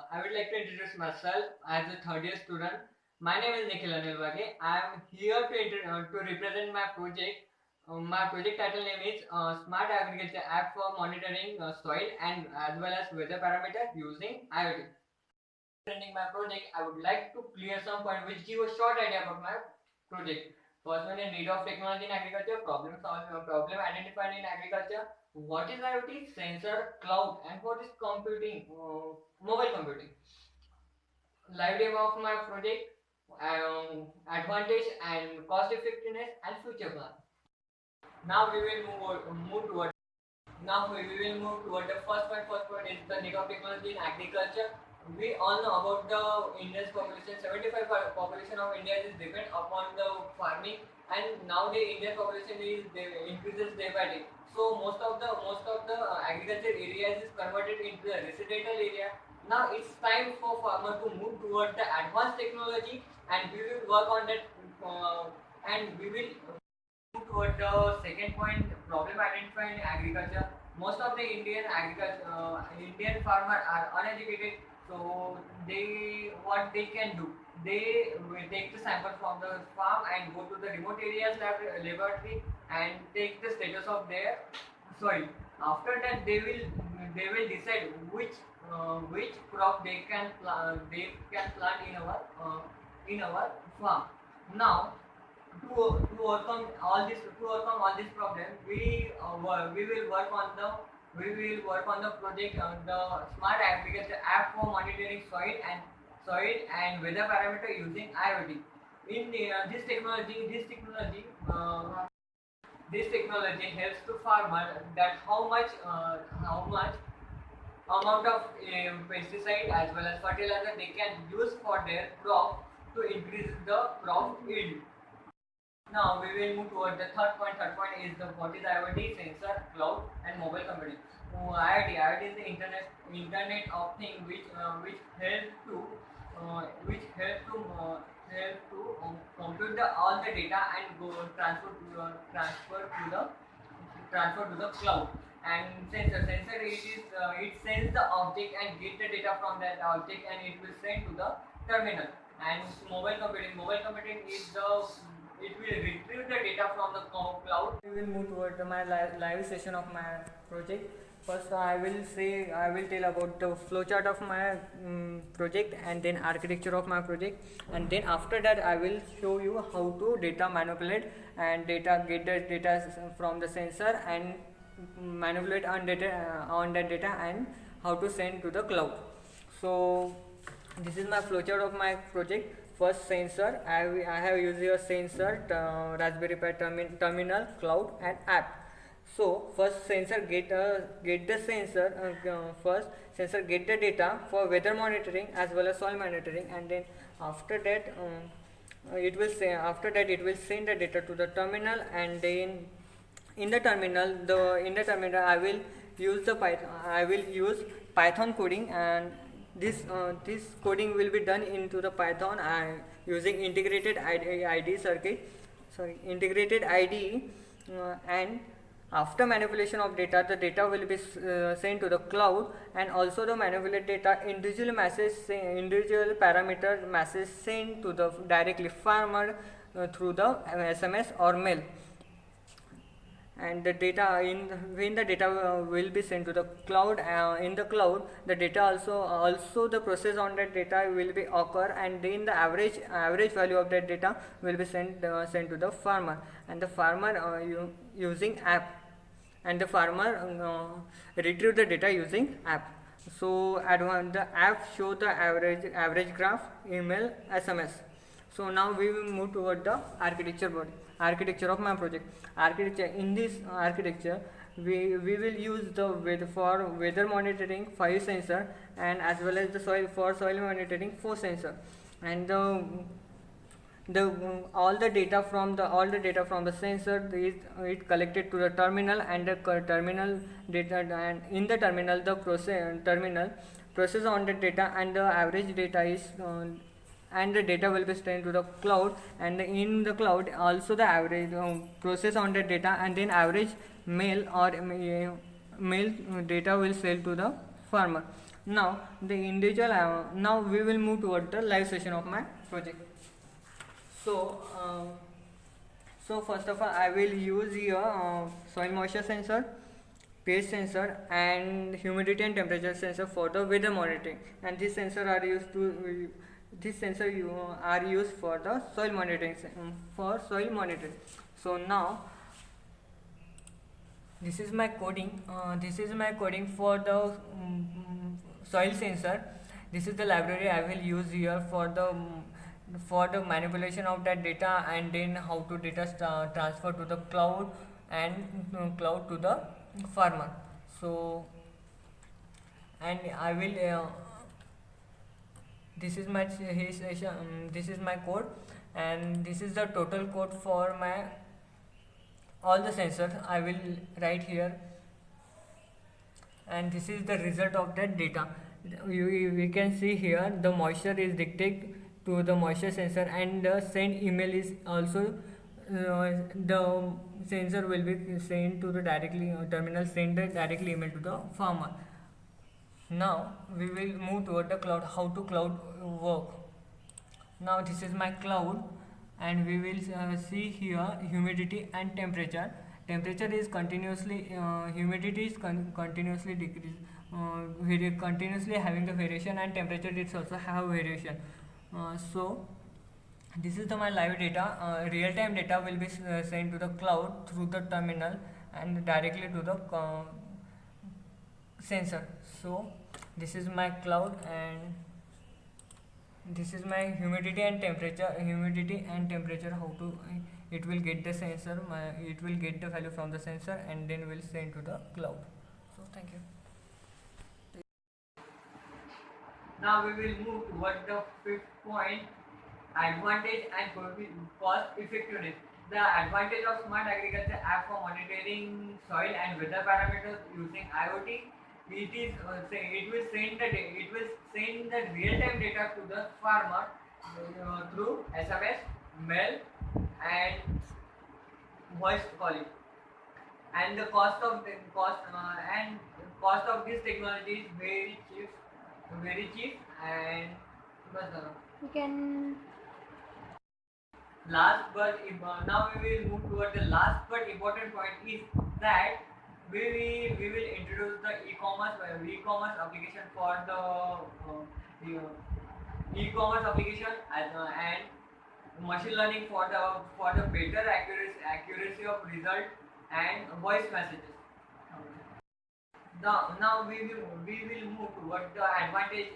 I would like to introduce myself as a third year student. My name is Nikhil Anilwage. I am here to represent my project. My project title name is Smart Agriculture App for Monitoring Soil and as well as weather parameters using IoT. Presenting my project, I would like to clear some point which give a short idea about my project. First one is need of technology in agriculture, problem identified in agriculture. What is IoT? Sensor, cloud, and what is computing? Mobile computing. Live demo of my project, advantage and cost effectiveness and future plan. Now we will move toward. Now we will move toward the first point. First point is the need of technology in agriculture. We all know about the India's population. 75% population of India is depend upon the farming, and nowadays Indian population is increases day by day. So most of the agriculture areas is converted into a residential area. Now it's time for farmer to move towards the advanced technology, and we will work on that. And we will move toward the second point, problem identified in agriculture. Most of the Indian farmers are uneducated, so what they can do, they will take the sample from the farm and go to the remote areas laboratory and take the status of their soil. After that, they will decide which crop they can plant in our farm. Now to overcome all this problem, we will work on the project on the smart agriculture app for monitoring soil and weather parameter using IoT. In this technology helps to farmer that how much amount of pesticide as well as fertilizer they can use for their crop to increase the crop yield. Now we will move toward the third point. Third point is the what is IoT, sensor, cloud, and mobile computing. IoT is the Internet of Things, which help to compute all the data and go transfer to the cloud. And sensor it sends the object and get the data from that object, and it will send to the terminal. And mobile computing is the it will retrieve the data from the cloud. We will move toward my live session of my project. First, I will tell about the flowchart of my project, and then architecture of my project, and then after that I will show you how to data manipulate and get the data from the sensor and manipulate on that data and how to send to the cloud. So this is my flowchart of my project. First, sensor. I have used your sensor, Raspberry Pi terminal, cloud, and app. So first, sensor get the sensor. First, sensor get the data for weather monitoring as well as soil monitoring, and then after that, it will send the data to the terminal, and then in the terminal I will use Python coding, and this coding will be done into the Python using integrated IDE, and after manipulation of data, the data will be sent to the cloud, and also the manipulated data individual parameter message sent to the directly farmer through the SMS or mail. And the data when the data will be sent to the cloud, in the cloud the data also the process on that data will be occur, and then the average value of that data will be sent to the farmer, and the farmer using app, and the farmer retrieve the data using app. So the app show the average graph, email, SMS. So now we will move toward the architecture of my project. In this architecture, we will use the weather monitoring 5 sensor, and as well as the soil monitoring 4 sensor, and all the data from the sensor is collected to the terminal, and the terminal data, and in the terminal the process on the data, and the average data is and the data will be sent to the cloud, and in the cloud also the average process on the data, and then average mail data will sell to the farmer. Now the individual now we will move toward the live session of my project. So so first of all I will use here soil moisture sensor, pH sensor and humidity and temperature sensor for the weather monitoring, and these sensor are used to are used for the soil monitoring for soil monitoring. So now this is my coding. This is my coding for the soil sensor. This is the library I will use here for the manipulation of that data, and then how to data transfer to the cloud, and cloud to the farmer. So and I will this is my this is my code, and this is the total code for my all the sensors I will write here, and this is the result of that data. We can see here the moisture is dictated to the moisture sensor, and the send email is also the sensor will be sent to the directly terminal, send the directly email to the farmer. Now we will move toward the cloud, how to cloud work. Now this is my cloud, and we will see here humidity and temperature. Temperature is continuously humidity is continuously decrease, continuously having the variation, and temperature is also have variation. So this is my live data. Real time data will be sent to the cloud through the terminal and directly to the sensor. So this is my cloud, and this is my humidity and temperature. How to it will get the sensor, it will get the value from the sensor, and then will send to the cloud. So thank you. Now we will move toward the fifth point, advantage and cost effectiveness. The advantage of smart agriculture app for monitoring soil and weather parameters using IoT. It will send the real time data to the farmer through SMS, mail, and voice calling. And the cost of this technology is very cheap, and you can now we will move toward the last but important point is that we will introduce the e-commerce application for the e-commerce application and machine learning for the better accuracy of result and voice messages. Now we will move toward the advantage